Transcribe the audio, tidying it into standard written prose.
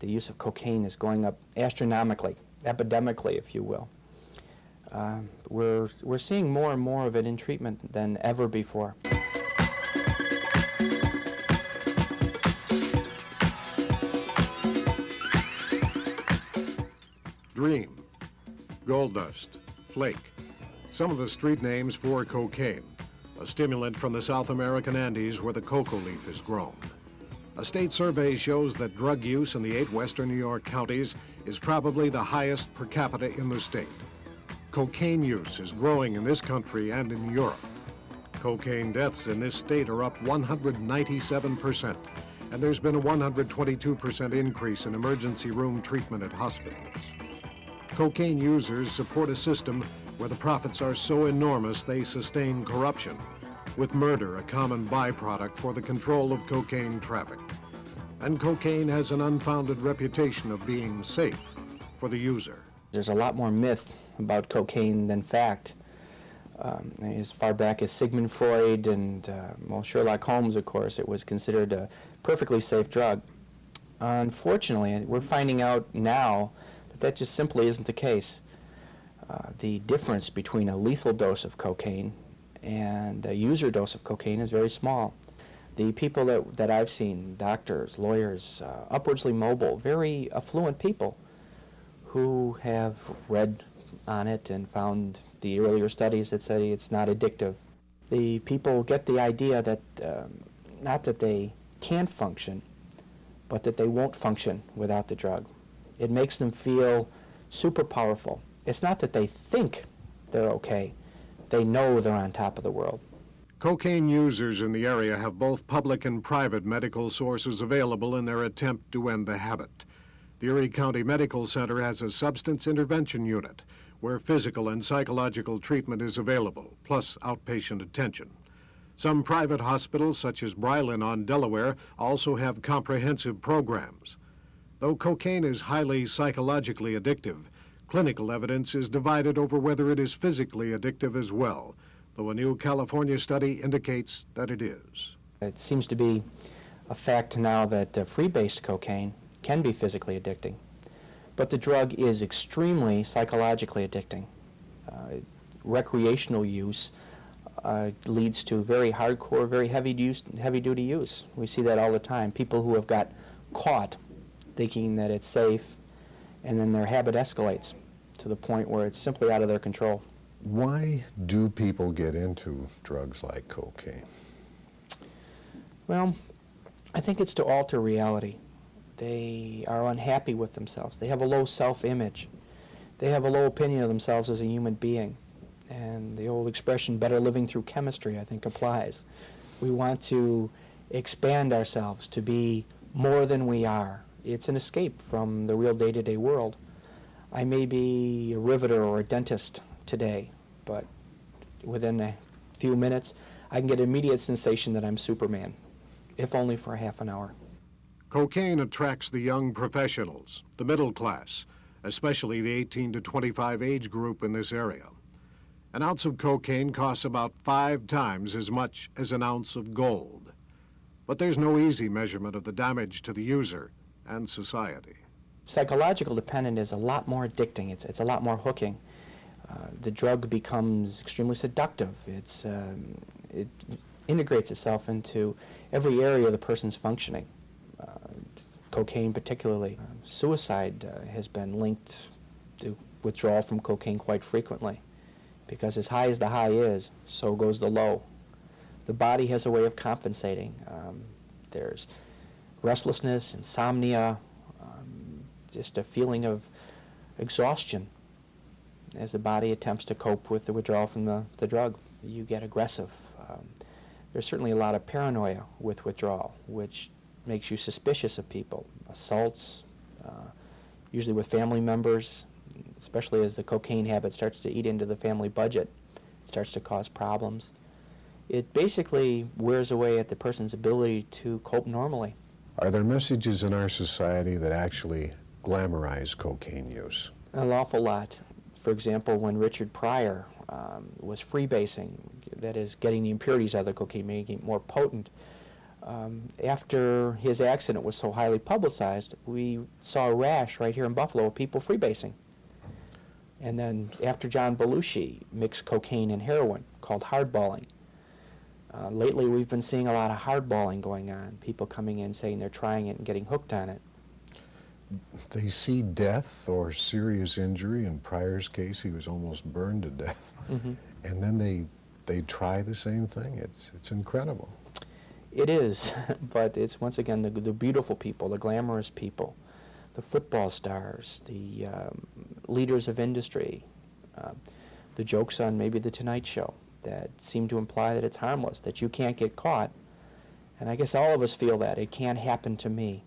the use of cocaine is going up astronomically, epidemically, if you will. We're seeing more and more of it in treatment than ever before. Dream, gold dust, flake, some of the street names for cocaine, a stimulant from the South American Andes where the cocoa leaf is grown. A state survey shows that drug use in the 8 western New York counties is probably the highest per capita in the state. Cocaine use is growing in this country and in Europe. Cocaine deaths in this state are up 197%, and there's been a 122% increase in emergency room treatment at hospitals. Cocaine users support a system where the profits are so enormous they sustain corruption, with murder a common byproduct for the control of cocaine traffic. And cocaine has an unfounded reputation of being safe for the user. There's a lot more myth about cocaine than fact. As far back as Sigmund Freud and well, Sherlock Holmes, of course, it was considered a perfectly safe drug. Unfortunately, we're finding out now that just simply isn't the case. The difference between a lethal dose of cocaine and a user dose of cocaine is very small. The people that I've seen, doctors, lawyers, upwardsly mobile, very affluent people who have read on it and found the earlier studies that say it's not addictive. The people get the idea that not that they can't function, but that they won't function without the drug. It makes them feel super powerful. It's not that they think they're okay. They know they're on top of the world. Cocaine users in the area have both public and private medical sources available in their attempt to end the habit. The Erie County Medical Center has a substance intervention unit where physical and psychological treatment is available, plus outpatient attention. Some private hospitals, such as Bryland on Delaware, also have comprehensive programs. Though cocaine is highly psychologically addictive, clinical evidence is divided over whether it is physically addictive as well, though a new California study indicates that it is. It seems to be a fact now that free-based cocaine can be physically addicting, but the drug is extremely psychologically addicting. Recreational use leads to very hardcore, very heavy-duty use. We see that all the time. People who have got caught thinking that it's safe, and then their habit escalates to the point where it's simply out of their control. Why do people get into drugs like cocaine? Well, I think it's to alter reality. They are unhappy with themselves. They have a low self-image. They have a low opinion of themselves as a human being. And the old expression, better living through chemistry, I think applies. We want to expand ourselves to be more than we are. It's an escape from the real day-to-day world. I may be a riveter or a dentist today, but within a few minutes, I can get an immediate sensation that I'm Superman, if only for a half an hour. Cocaine attracts the young professionals, the middle class, especially the 18 to 25 age group in this area. An ounce of cocaine costs about 5 times as much as an ounce of gold. But there's no easy measurement of the damage to the user and society. Psychological dependence is a lot more addicting. It's a lot more hooking. The drug becomes extremely seductive. It integrates itself into every area of the person's functioning. Cocaine particularly. Suicide has been linked to withdrawal from cocaine quite frequently, because as high as the high is, so goes the low. The body has a way of compensating. There's restlessness, insomnia, just a feeling of exhaustion as the body attempts to cope with the withdrawal from the drug. You get aggressive. There's certainly a lot of paranoia with withdrawal, which makes you suspicious of people. Assaults, usually with family members, especially as the cocaine habit starts to eat into the family budget, it starts to cause problems. It basically wears away at the person's ability to cope normally. Are there messages in our society that actually glamorize cocaine use? An awful lot. For example, when Richard Pryor was freebasing, that is, getting the impurities out of the cocaine, making it more potent, After his accident was so highly publicized, we saw a rash right here in Buffalo of people freebasing. And then after John Belushi mixed cocaine and heroin, called hardballing. Lately we've been seeing a lot of hardballing going on, people coming in saying they're trying it and getting hooked on it. They see death or serious injury. In Pryor's case, he was almost burned to death. Mm-hmm. And then they try the same thing. It's incredible. It is, but it's once again the beautiful people, the glamorous people, the football stars, the leaders of industry, the jokes on maybe The Tonight Show that seem to imply that it's harmless, that you can't get caught. And I guess all of us feel that. It can't happen to me.